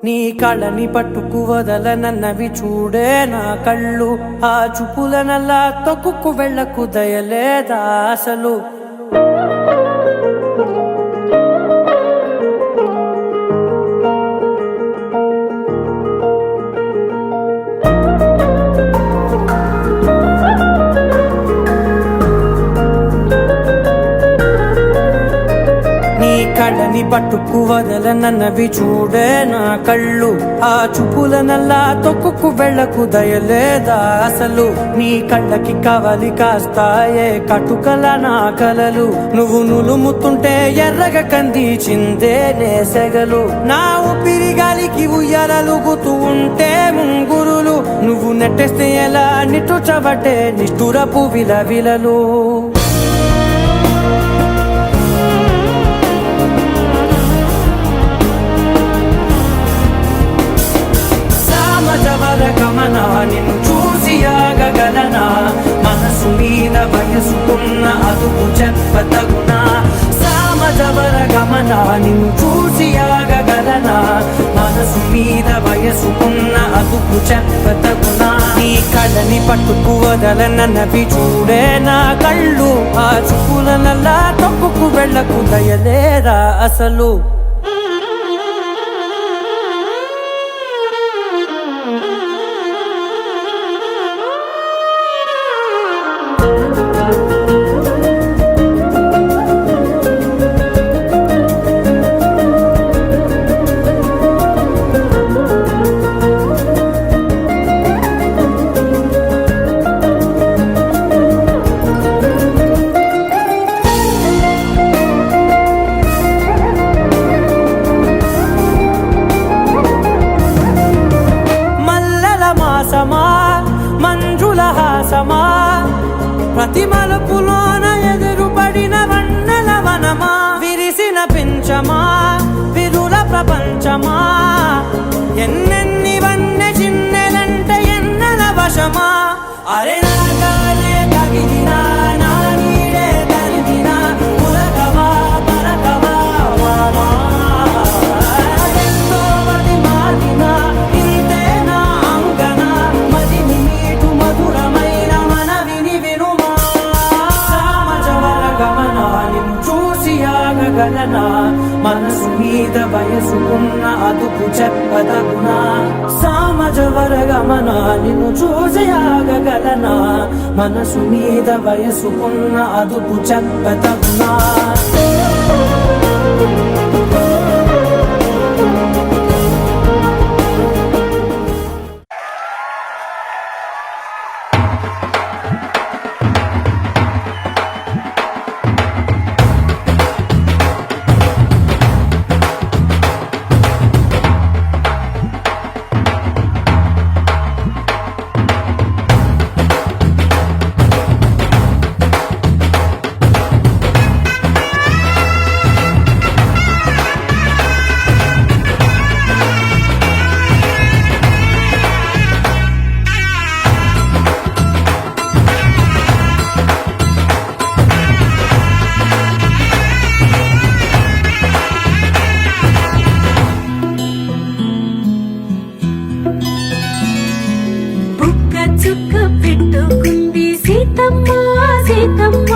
నీ కళ్ళని పట్టుకు వదలనన్నవి చూడే నా కళ్ళు. ఆ చూపులనల్లా తొక్కుకు వెళ్ళకు దయలేదా అసలు. కళ్ళని పట్టుకు వదలనన్నవి చూడే నా కళ్ళు. ఆ చూపులనల్లా తొక్కుకు వెళ్ళకు దయలేదా అసలు. నీ కళ్ళకి కవలి కాస్తాయే కటుకల నా కలలు. నువ్వు నులుముతుంటే ఎర్రగ కందిచిందే నేసెగలు. నా ఊపిరి గాలికి ఉయ్యాలలుగుతూ ఉంటే ముంగురులు. నువ్వు నెట్టేస్తే ఎలా నిట్టుచబట్టే నిష్ఠురపు విలవిలలు. గమన నిన్ను చూసి ఆగగలనా. మనసు మీద వయసుకున్న అదుపు చెప్పతగునా. సామజవర గమన నిన్ను చూసి ఆగగలనా. మనసు మీద వయసుకున్న అదుపు చెప్పతగునా. నీ కళ్ళని పట్టుకు వదలనన్నవి చూడే నా కళ్ళు. ఆ చూపులనల్లా తొక్కుకు వెళ్ళకు దయలేదా అసలు. మంజుల హాసమా ప్రతి మలుపులోన ఎదురుపడిన వన్నెల వనమా. విరిసిన పించమా విరుల ప్రపంచమా. ఎన్నెన్ని వన్నె చిన్నెలంటే ఎన్నెల వశమా. అరే నాగాలే తగిలినా నా నీడే తరిమినా. పులకవా పరకవా వామా. ఎంతో మది మారినా ఇంతేనా అంగన. మదిని నీటు మధురమైన మనవిని వినుమా. సామజవర గమన నిన్ను చూసి ఆగగలనా. మనసు మీద వయసుకున్న అదుపు చెప్పదగునా. సామజవర గమన నిన్ను చూసి ఆగగలనా. మనసు మీద వయసుకున్న అదుపు చెప్పదగునా. చుక్క పెట్టుకుంది సీతమ్మ సీతమ్మ.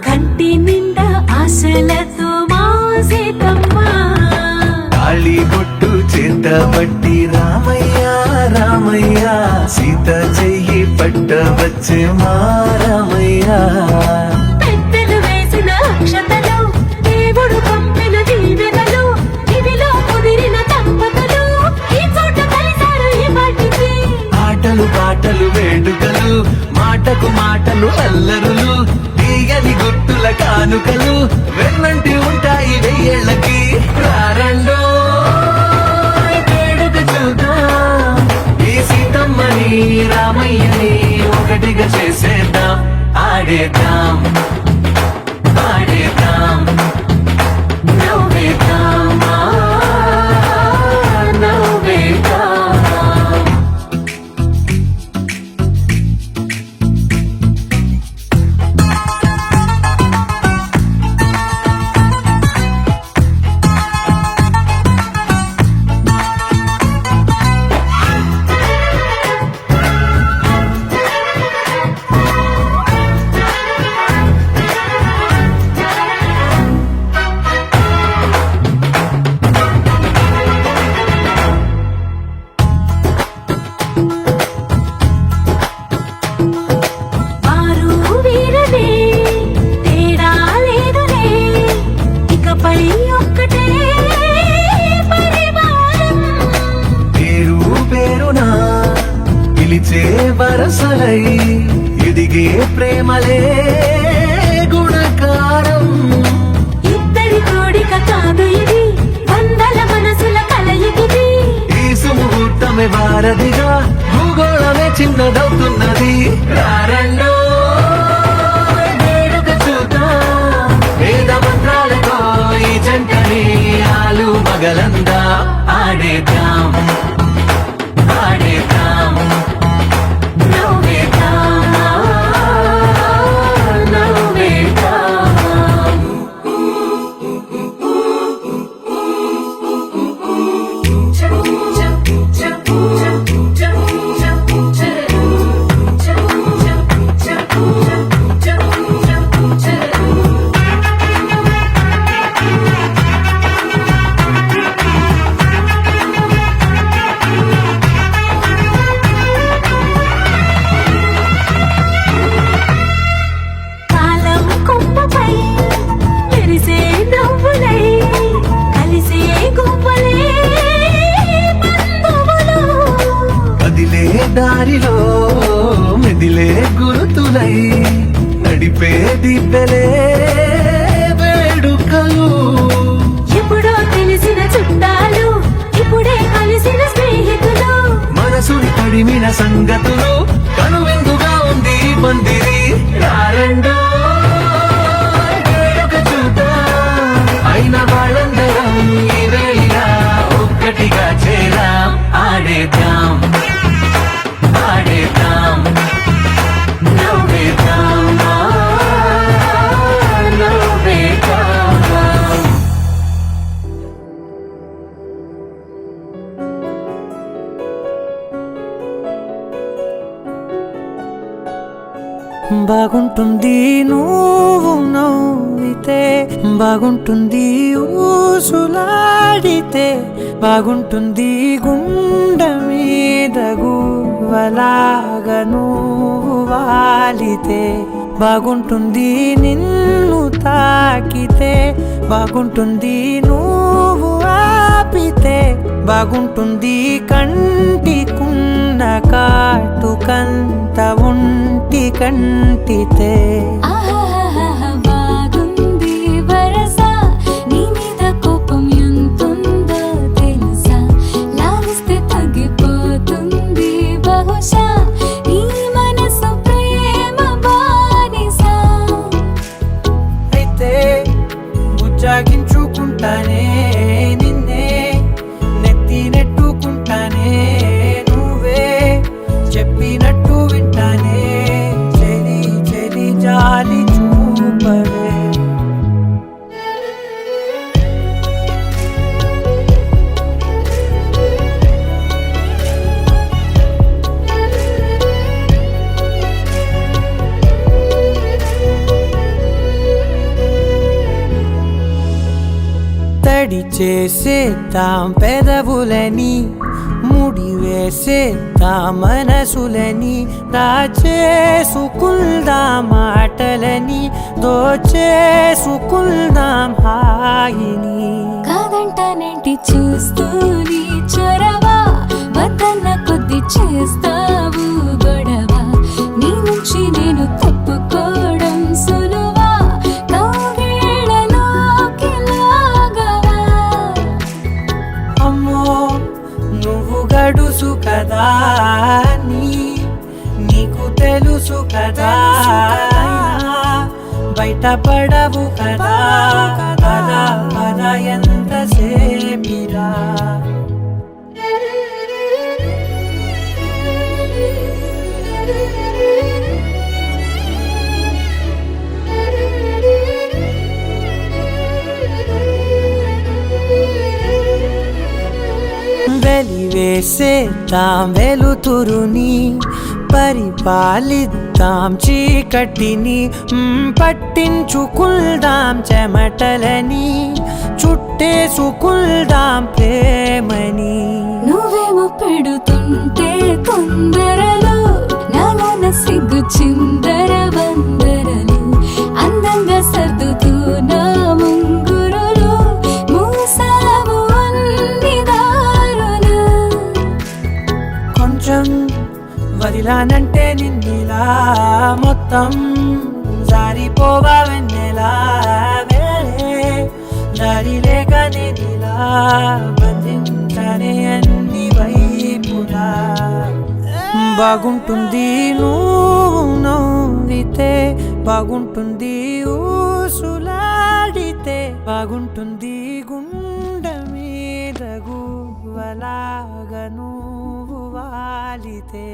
కంటి నిండా ఆశలతో మా సీతమ్మ. తాళి బొట్టు చేత పట్టి రామయ్య రామయ్య. సీత చెయ్యి పట్ట వచ్చే మా రామయ్య. పెద్దలు వేసిన అక్షతలు దేవుడు పంపిన దీవెనలు. ఇవిలో కుదిరిన దంపతులు ఈ చోట కలిసారు ఈ పాటికి. ఆటలు పాటలు వేడుకలు మాటకు మాటలు అల్లరులు. తీయని గుర్తుల కానుకలు వెన్నంటి ఉంటాయి వెయ్యేళ్ళకి. రారండో వేడుక చూద్దాం. ఈ సీతమ్మని రామయ్యని ఒకటిగా చేసేద్దాం. ఆడేద్దాం ఆడేద్దాం నవ్వేద్దాం నవ్వేద్దాం. వరసలై ఎదిగే ప్రేమలే గుణకారం. ఇద్దరి కోడిక కాదు ఇది, వందల మనసుల కలయికిది. ఈ సుముహూర్తమే వారధిగా, భూగోళమే చిన్నదవుతున్నది. రారండో వేడుక చూద్దాం, వేద మంత్రాలతో ఈ జంటని ఆలు మగలందా ఆడేద్దాం ఆడేద్దాం నవ్వేద్దాం నవ్వేద్దాం. కాలం కొమ్మపై మెరిసే నవ్వులై, కలిసే గువ్వలే బంధువులు. కదిలే దారిలో మెదిలే గుర్తులై, నడిపే దిబ్బెలే వేడుకలు. ఎప్పుడో తెలిసిన చుట్టాలు, ఇప్పుడే కలిసిన స్నేహితులు. మనసుని తడిమిన సంగతులు, కనువిందుగా ఉంది ఈ పందిరి. రారండో వేడుక చూద్దాం, అయిన వాళ్ళందరం ఈ వేళ ఒక్కటిగా చేరాం. ఆడేద్దాం ఆడేద్దాం నవ్వేద్దాం నవ్వేద్దాం. బాగుంటుంది నువ్వు నవ్వితే, బాగుంటుంది ఊసులాడితే, బాగుంటుంది గుండె మీద గువ్వలాగా నువ్వు వాలితే, బాగుంటుంది నిన్ను తాకితే, బాగుంటుంది నువ్వు ఆపితే, బాగుంటుంది కంటికున్న కాటుకంత ఒంటి కంటితే. ఆహాహాహా బాగుంది వరస, నీ మీద కోపం ఎంతుందో తెలుసా? లాలిస్తే తగ్గిపోతుంది బహుశా నీ మనసు ప్రేమ బానిస. అయితే బుజ్జాగించుకుంటానే నిన్నే, నెత్తి నెట్టుకుంటానే నువ్వే చెప్పినట్టు వింటానే. చెలి చెలి జాలి చూపవే. తడి చేసేద్దాం పెదవులని, ముడి వేసేద్దాం మనసులని, దాచేసుకుందాం మాటలని, దోచేసుకుందాం హాయిని. కాదంటానేంటి చూస్తూని చొరవ, వద్దన్న కొద్ది చేస్తావు గొడవ. నీ నుంచి నేను తప్పుకోవడం సులువా, కౌగిళ్ళలోకి లాగవా. అమ్మో నువ్వు గడుసు కదా, నీకు తెలుసు కదా, బయటపడవు కదా, పద పద ఎంతసేపిరా. వెలివేసేద్దాం వెలుతురుని, పరిపాలిద్దాం చీకటిని, పట్టించుకుందాం చెమటలని, చుట్టేసుకుందాం ప్రేమని. నువ్వేమో పెడుతుంటే తొందరలో, నాలోన సిగ్గు చిందర వందరలు. అందంగా సర్దుతూ నా ముంగురులు, మూసావు అన్ని దారులు. కొంచెం వదిలానంటే మొత్తం జారిపోవా వెన్నెలా వేరే దారి లేక నేనిలా బంధించనే అన్ని వైపులా బాగుంటుంది నువ్వు నవ్వితే బాగుంటుంది ఊసులాడితే బాగుంటుంది గుండె మీద గువ్వలాగా నువ్వు వాలితే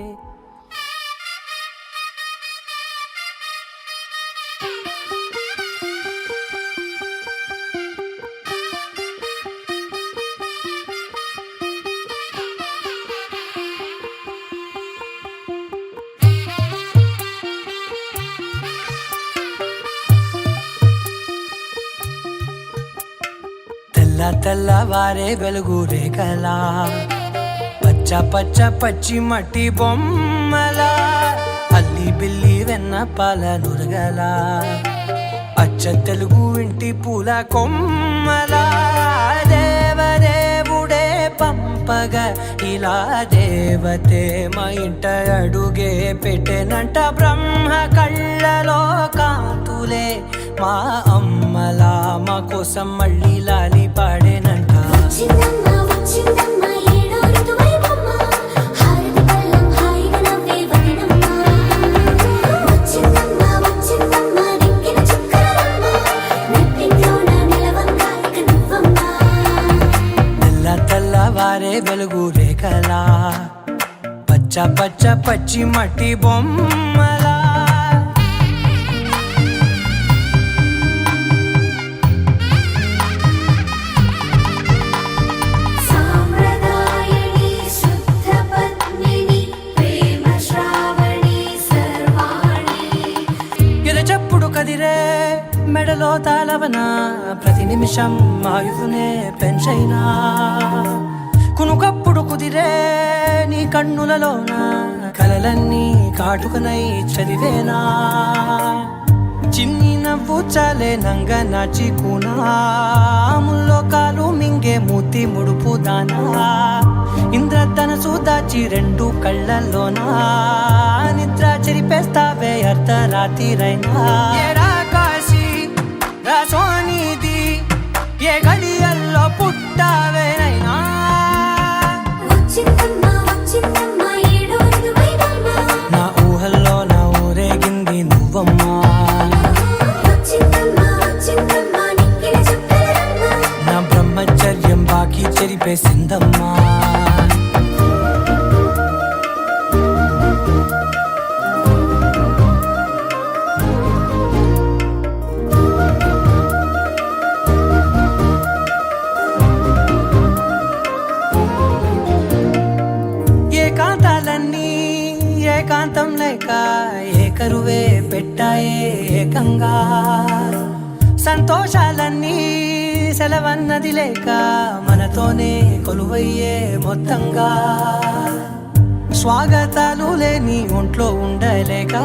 తెల్లవారే వెలుగు రేఖలా పచ్చ పచ్చ పచ్చి మట్టి బొమ్మలా అల్లి బిల్లి వెన్న పాల నురగలా అచ్చ తెలుగు ఇంటి పూల కొమ్మలా దేవదేవుడే పంపగా ఇలా దేవతే మా ఇంట అడుగే పెట్టెనంట బ్రహ్మ కళ్ళలో కాంతులే మా అమ్మలా మా కోసం మళ్ళీ లాలి పాడేనంట వచ్చిందమ్మ వచ్చిందమ్మ ఏడో ఋతువైవమ్మ హారతి పళ్ళం హాయిగా నవ్వే వదినమ్మ వచ్చిందమ్మ వచ్చిందమ్మ నెక్కిన చుక్కలమ్మ నెట్టింట్లోన నిలవంగా ఇక నువ్వమ్మ తెల్లవారే వెలుగు రేఖలా పచ్చ పచ్చ పచ్చి మట్టి బొమ్మలా సాంప్రదాయని శుద్ధ పద్మిని ప్రేమ శ్రావణి సర్వాణి ఎరచప్పుడు కదిరే మెడలో తాళవన ప్రతి నిమిషం ఆయువునే పెంచైనా కునుకప్పుడు కుదిరే నీ కన్నులలోన కలలన్నీ కాటుకనై చదివేనా చిన్ని నవ్వు చాలే నంగ నాచి ముల్లోకాలు మింగే మూతి ముడుపు దానా ఇంద్రధనసు దాచి రెండు కళ్ళల్లోనా నిద్ర చెరిపేస్తావే అర్ధరాత్రిరైనా ఏడా కాశీ రాసోనిది ఏ గడియల్లో పుట్టావేనైనా వచ్చిందమ్మ వచ్చిందమ్మ ఏడో ఋతువైవమ్మ నా ఊహల్లో నా ఊరేగింది నువ్వమ్మా వచ్చిందమ్మ వచ్చిందమ్మ నెక్కిన చుక్కలమ్మ నా బ్రహ్మచర్యం బాకీ చెరిపేసిందమ్మా ఏకాంతాలన్నీ ఏకాంతం లేక ఏకరువే పెట్టాయే ఏకంగా సంతోషాలన్నీ సెలవన్నది లేక మనతోనే కొలువయ్యే మొత్తంగా స్వాగతాలు లేని ఒంట్లో ఉండలేక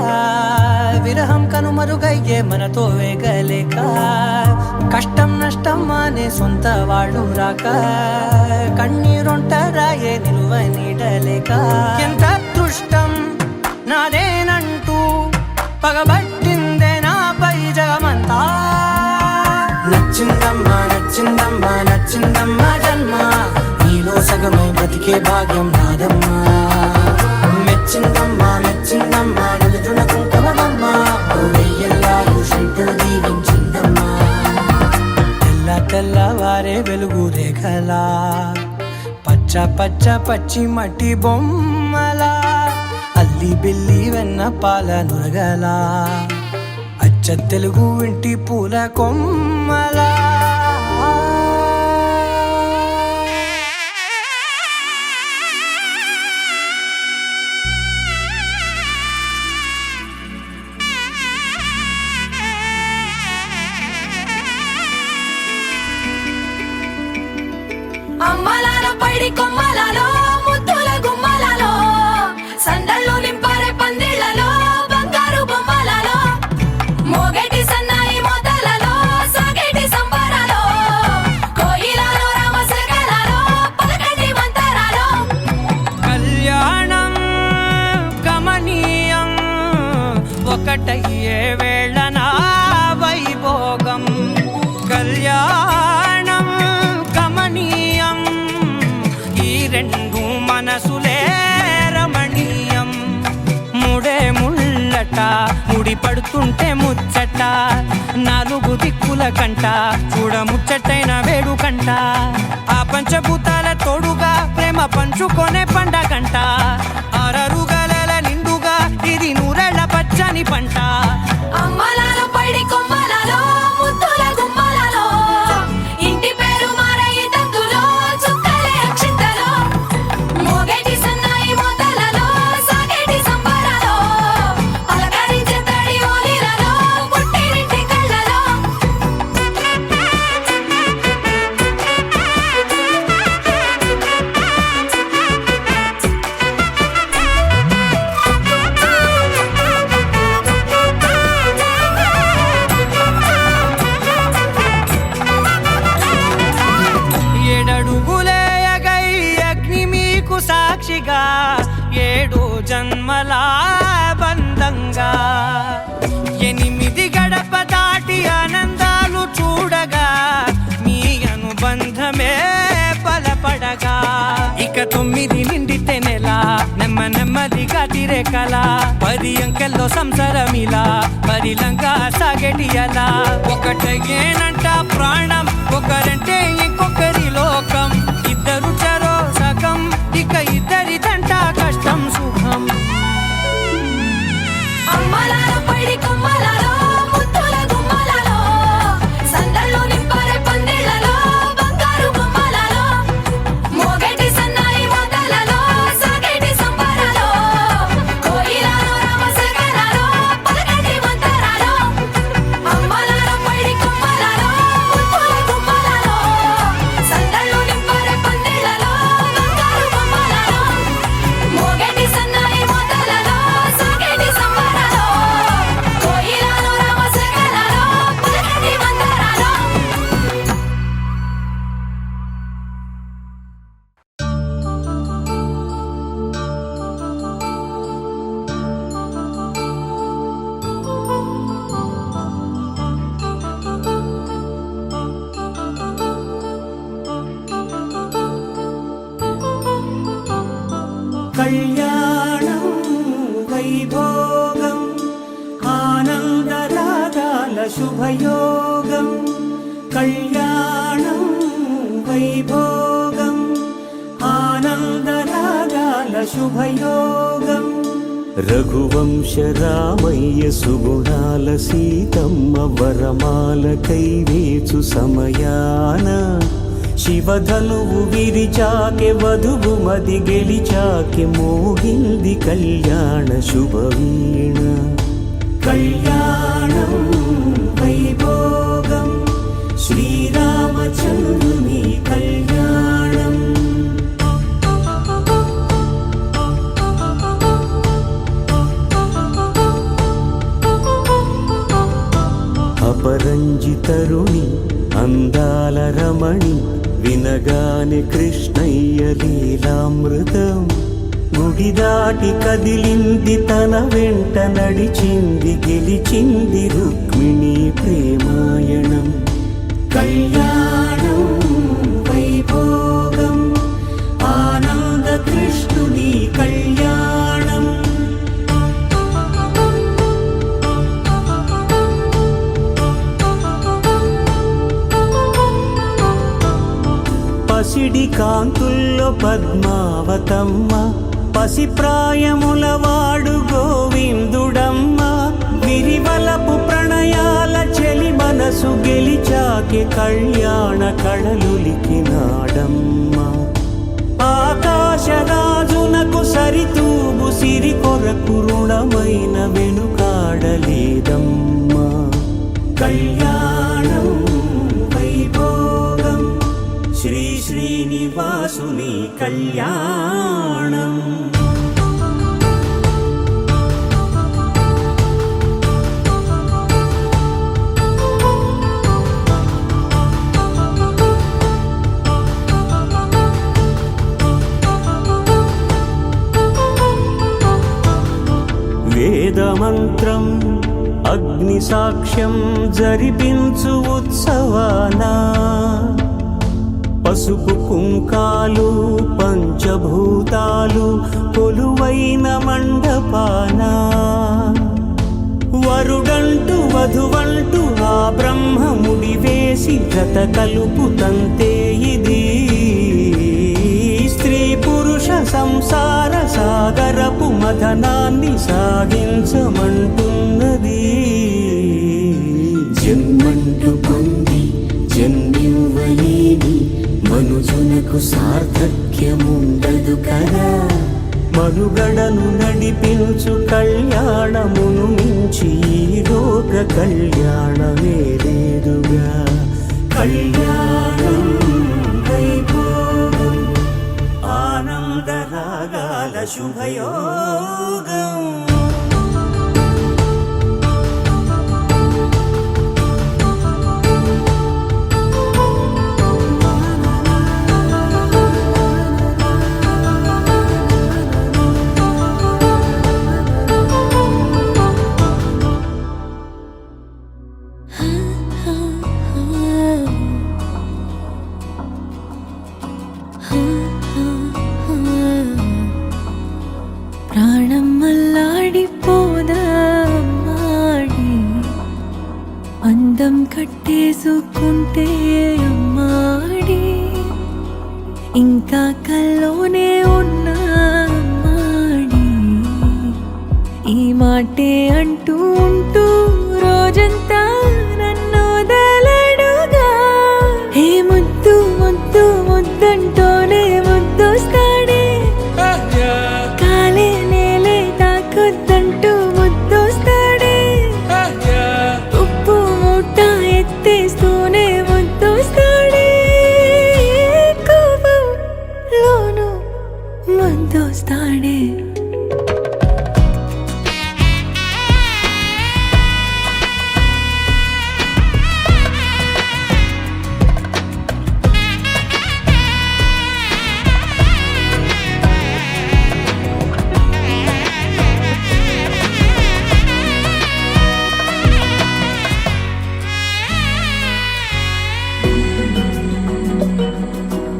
విరహం కనుమరుగయ్యే మనతో వేగలేక కష్టం నష్టం అనే సొంత వాళ్ళు రాక కన్నీరొంటరాయే నిలువ నీడలేక ఎంత అదృష్టం నాదేనంటూ పగబట్టిందే నాపై జగమంతా నచ్చిందమ్మా నచ్చిందమ్మా నచ్చిందమ్మా జన్మ నీలో సగమై బ్రతికే భాగ్యం నాదమ్మా మెచ్చిందమ్మా మెచ్చిందమ్మా నిలుచున కుంకుమమ్మా వెయ్యల్లాలు శంకరు దీవించిందమ్మా తెల్లవారే వెలుగు రేఖలా పచ్చ పచ్చ పచ్చి మట్టి బొమ్మలా అల్లి బిల్లి వెన్న పాల నురగలా అచ్చ తెలుగు ఇంటి పూల కొమ్మలా అమ్మలాల పైడి కొమ్మలలో ముద్దుల గుమ్మలలో సందళ్ళు నింపారే పందిళ్లలో బంగారు బొమ్మలలో మోగేటి సన్నాయి మోతలలో సాగేటి సంబా వేళ నా వైభోగం కళ్యాణం కమనీయం ఈ రెండు మనసులే రమణీయం ముడే ముళ్ళట ముడి పడుతుంటే ముచ్చట నాలుగు దిక్కుల కంట చూడ ముచ్చటైన వేడుకంట ఆ పంచభూతాల తోడుగా ప్రేమ పంచుకొనే పండగంట ఆరరుగల నిండుగా ఇది నూరెళ్ళ పచ్చని పంట అమ్మలాలో పైడి కొమ్మలలో ముద్దుల గుమ్మలలో ఇంటి పేరు మారయి తందులో చుక్కలే అక్షింతలో మోగేటి సన్నాయి మోతలలో సాగేటి సంబరాలో పలకరించే తడి ఓలిలలో పుట్టినింటి కళ్ళలో ఏడడుగులే ఎగై అగ్ని మీకు సాక్షిగా ఏడు జన్మల బంధంగా ఎనిమిది గడప దాటి ఆనందాలు చూడగా మీ అనుబంధమే బలపడగా ఇక 9 నిండితే నెల నెమ్మదిగా తిరే కల 10 అంకెల్లో సంసారమిలా పరిలంగా సాగేటి అలా ఒకటేనంట ప్రాణం ఒకరంటే ఇంకొకరి లోకం ఇద్దరు చరో సగం ఇక ఇద్దరిదంట కష్టం సుఖం అమ్మలాలో పైడి కొమ్మలలో ముద్దుల గుమ్మలలో సందళ్ళు నింపరే పందిళ్ళలో బంగారు గుమ్మలలో మోగేటి సన్నాయి మోతలలో సాగేటి సంబరాలో కోయిలలో రామశేఖరాలో పలకటి మంతరాలో అమ్మలాలో పైడి కొమ్మలలో ముద్దుల గుమ్మలలో సందళ్ళు నింపరే పందిళ్ళలో బంగారు గుమ్మలలో మోగేటి సన్నాయి మోతలలో సాగేటి సంబరాలో కోయిలలో రామశేఖరాలో పలకటి మంతరాలో కళ్యాణం వైభోగం ఆనందరాగాల శుభయోగం కళ్యాణం వైభోగం ఆనందరాగాల శుభయోగం రఘువంశ రామయ్య సుగుణాల సీతమ్మ వరమాల కైవేచు సమయాన శివధనువు విరిచాకె వధువు మది గెలిచాకె మోగింది కళ్యాణ శుభవీణ కళ్యాణం వైభోగం శ్రీరామచంద్రుని కళ్యాణం అపరంజితరుణి అందాల రమణి వినగానే కృష్ణయ్య లీలామృతం గుడి దాటి కదిలింది తన వెంట నడిచింది గెలిచింది రుక్మిణి ప్రేమాయణం కళ్యాణం వైభోగం ఆనంద కృష్ణుని కళ్యాణం పసిడి కాంతుల్లో పద్మావతమ్మ పసిప్రాయముల వాడు గోవిందుడమ్మ విరివలపు ప్రణయాల చెలి మనసు గెలిచాకె కళ్యాణ కళలులికినాడమ్మ ఆకాశరాజునకు సరితూబు సిరి కొరకు రుణమైన వెనుకాడలేదమ్మా కళ్యాణం వైభోగం శ్రీ శ్రీనివాసుని కళ్యాణం వేదమంత్రం అగ్ని సాక్ష్యం జరిపించు ఉత్సవానా పసుపు కుంకాలు పంచభూతాలు కొలువైన మండపానా వరుడంటూ వధువంటూ ఆ బ్రహ్మముడి వేసి జత కలుపు తంతే ఇది స్త్రీ పురుష సంసార సాగరపు మథనాన్ని సాగించమంటున్నది జన్మంటూ పొంది జన్మివ్వలేని మనుజునకు సార్థక్యముండదు కదా మనుగడను నడిపించు కళ్యాణమును మించి ఈ లోక కళ్యాణమే లేదుగా కళ్యాణం వైభోగం ఆనందరాగాల శుభయోగం ప్రాణం మల్లాడిపోదామాడి అందం కట్టేసుకుంటే అమ్మాడి ఇంకా కల్లోనే ఉన్నామాడి ఈ మాటే అంటూ ఉంటూ రోజంతా నన్ను వదలడుగా హే ముద్దు ముద్దు ముద్దంటూనే ముద్దొస్తాడే కాలే నేలే తాకొద్దంటూ ముద్దొస్తాడే ఉప్పు మూట ఎత్తేస్తూనే ముద్దొస్తాడే కోపంలోను ముద్దొస్తాడే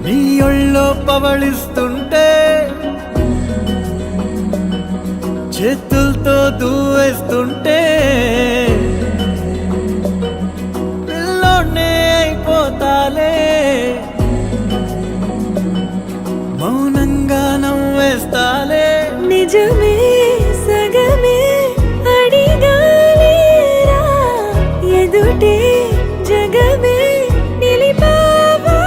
నీ ఒళ్ళో పవళిస్తుంటే చేతులతో దూవేస్తుంటే పిల్లోనే అయిపోతాలే మౌనంగా నవ్వేస్తాలే నిజమే సగమే అడిగాలేరా ఎదుటే జగమే నిలిపావా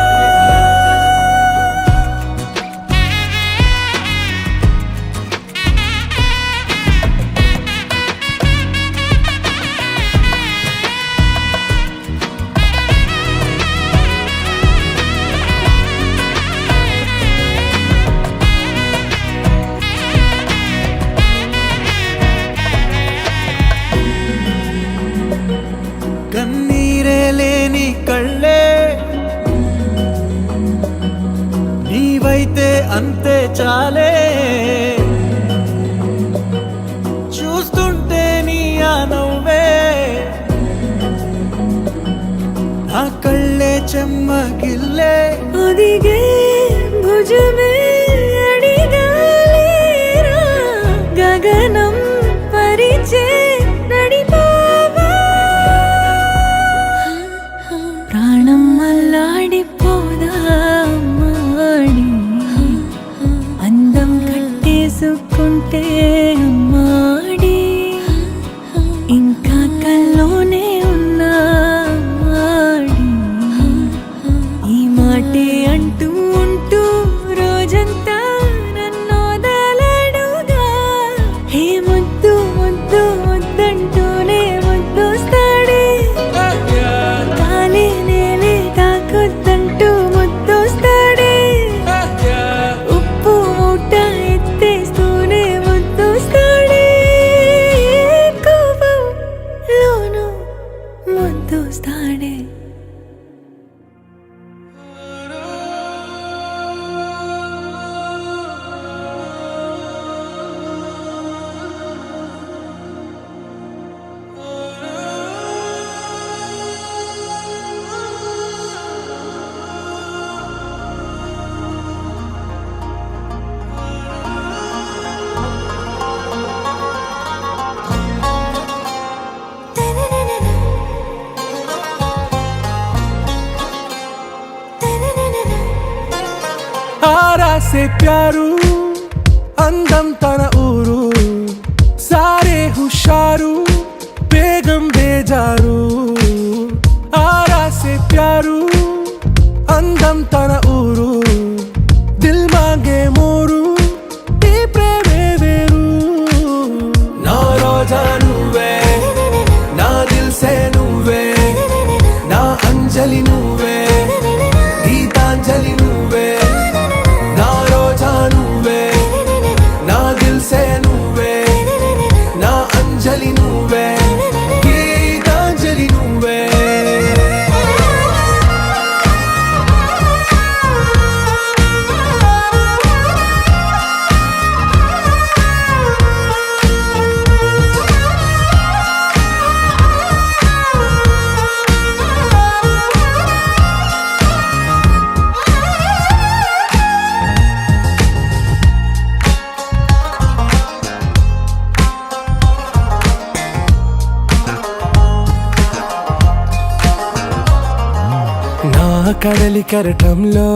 కన్నీరే లేని కళ్ళే నీవైతే అంతే చాలే చూస్తుంటే నీ ఆ నవ్వే ఆ కళ్ళే చెమ్మగిల్లే ఒదిగే భుజమే అడిగాలేరా గగనం పరిచే నడిపావా ప్రాణం మల్లాడిపోదామాడి అందం కట్టేసుకుంటే అమ్మాడి ఇంకా కల్లోనే ఉన్నామాడి ఈ మాటే అంటూ ఉంటూ రోజంతా నన్ను వదలడుగా హే ముద్దు ముద్దు ముద్దంటూనే ముద్దొస్తాడే కాలే నేలే తాకొద్దంటూ ముద్దొస్తాడే ఉప్పు మూట ఎత్తేస్తూనే ముద్దొస్తాడే కోపంలోను ముద్దొస్తాడే Oh రాసే ప్యారు అందం తన ఊరు సారే హుషారు బేగం బేజారు ఆరాసే ప్యారు అందం తన ఊరు దిల్ మాంగే మోరు ఈ ప్రేమే వేరు నా రోజా నువ్వే నా దిల్ సే నువ్వే నా అంజలి నువ్వే గీతాంజలి నువ్వే నా రోజా నువ్వే నా దిల్ సే నువ్వే నా అంజలి నువ్వే గీతాంజలి నువ్వే నా కడలి కెరటంలో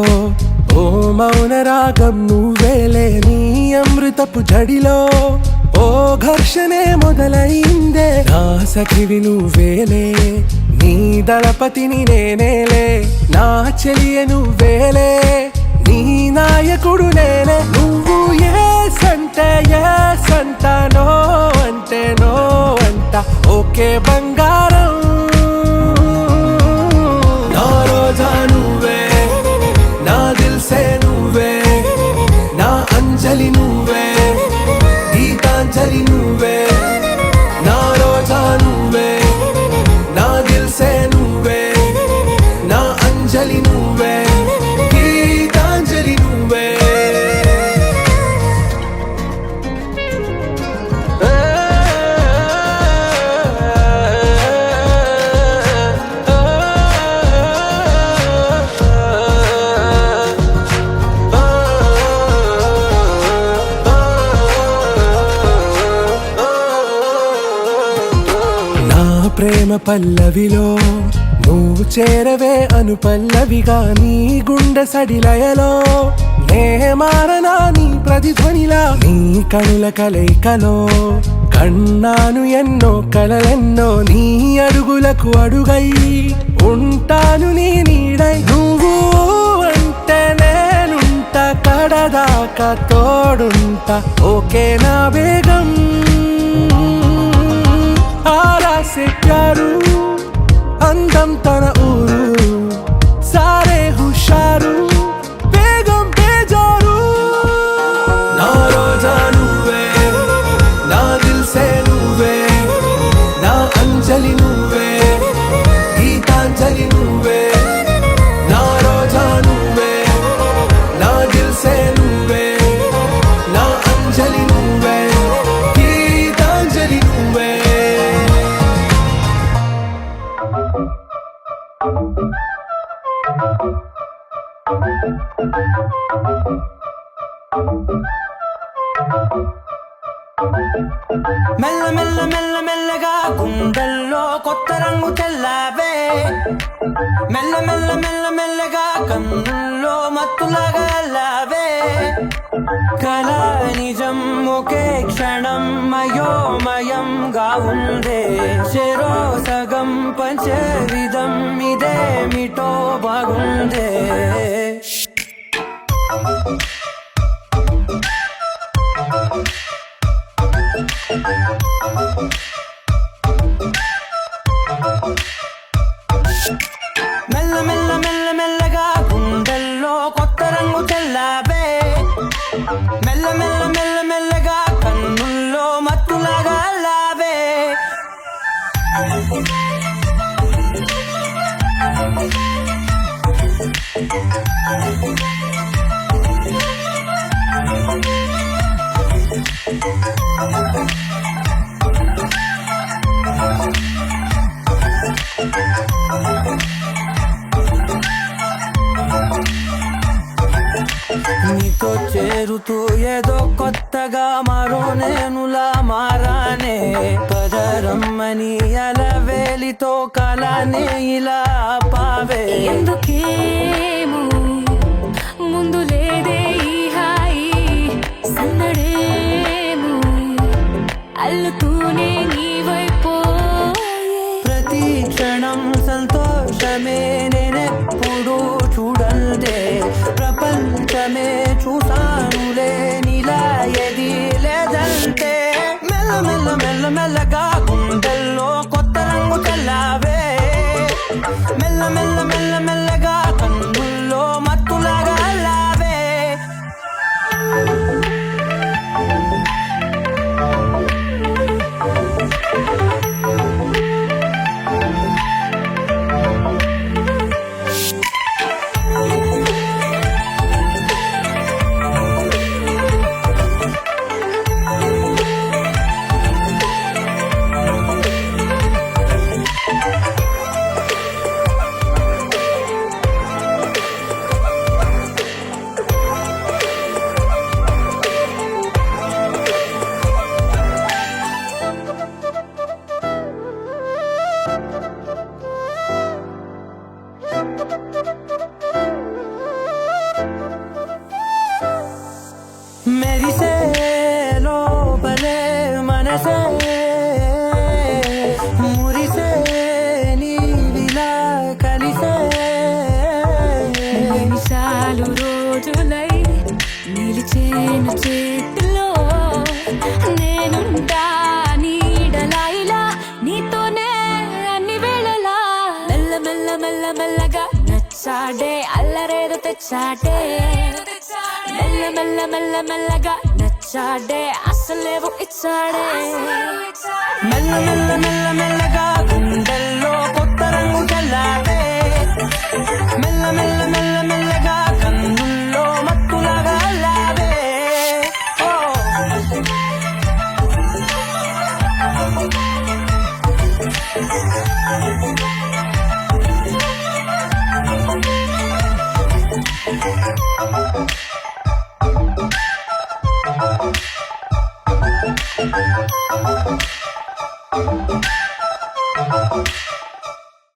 ఓ మౌన రాగం నువ్వేలే నీ అమృతపు జడిలో ఓ ఘర్షణే మొదలైందే నా సఖివి నువ్వేలే నీ దళపతిని నేనేలే నా చెలియ నువ్వేలే నీ నాయకుడు నేనే నువ్వు ఏ సంట నో అంటే నో అంట ఓకే బంగారం నా రోజా నువ్వే నా దిల్ సే నువ్వే నా అంజలి నువ్వే గీతాంజలి నువ్వే నా రోజా నువ్వే నా దిల్ సే నువ్వే నా అంజలి నువ్వే గీతాంజలి నువ్వే నా ప్రేమ పల్లవిలో నువ్వు చేరవే అను పల్లవిగా నీ గుండె సడిలయలో నే మారనా నీ ప్రతిధ్వనిలా నీ కనుల కలయికలో కన్నాను ఎన్నో కలలెన్నో నీ అడుగులకు అడుగై ఉంటాను నీ నీడై నువ్వు అంటే నేనుంట కడదాకా తోడుంట ఓకే నా బేగం ఆరాసే ప్యారు అందం తన ఊరు సారే హుషారు బేగం బేజారు నా రోజా నువ్వే నా దిల్ సే నువ్వే నా అంజలి నువ్వే గీతాంజలి నువ్వే నా రోజా నువ్వే నా దిల్ సే నువ్వే నా అంజలి నువ్వే గీతాంజలి నువ్వే మెల్ల మెల్ల మెల్ల మెల్లగా గుండెల్లో కొత్త రంగు తెల్లావే మెల్ల మెల్ల మెల్ల మెల్లగా కన్నుల్లో మత్తులాగా లావే కళ నిజం ఒకే క్షణం మయోమయంగా ఉందే చెరో సగం పంచే విధం ఇదేమిటో బాగుందే మెల్ల మెల్ల మెల్ల మెల్లగా గుండెల్లో కొత్త రంగు తెల్లావే మెల్ల మెల్ల మెల్ల మెల్లగా కన్నుల్లో మత్తులాగా లావే నీతో చేరుతూ ఏదో కొత్తగా మరో నేనులా మారానే పదరమ్మని అలవేలితో కలానే ఇలా పావే ఎందుకేమో ముందు లేదే ఈ చూస్తూనే నీవైపోయే ప్రతి క్షణం సంతోషమే నేనెప్పుడు చూడంతే ప్రపంచమే చూసానులే నీలా ఏది లేదంటే మెల్ల మెల్ల మెల్ల మెల్లగా గుండెల్లో కొత్త రంగు చల్లావే మెల్ల మెల్ల మెల్ల మెల్లగా కన్నుల్లో మత్తులాగా అల్లావే మెరిసే లోపలే మనసే మురిసే నీవిలా కలిసే నిమిషాలు రోజులై నిలిచేను చేతిలో నేనుంటా నీడలా ఇలా నీతోనే అన్ని వేళలా మెల్ల మెల్ల మెల్ల మెల్లగా నచ్చాడే అల్లరేదో తెచ్చాడే మెల్ల మెల్ల మెల్ల మెల్లగా నచ్చాడే అసలేవో ఇచ్చాడే మెల్ల మెల్ల మెల్ల మెల్లగా గుండెల్లో కొత్త రంగు చల్లావే మెల్ల మెల్ల మెల్ల మెల్లగా కన్నుల్లో మత్తులాగా అల్లావే ఓ Thank you.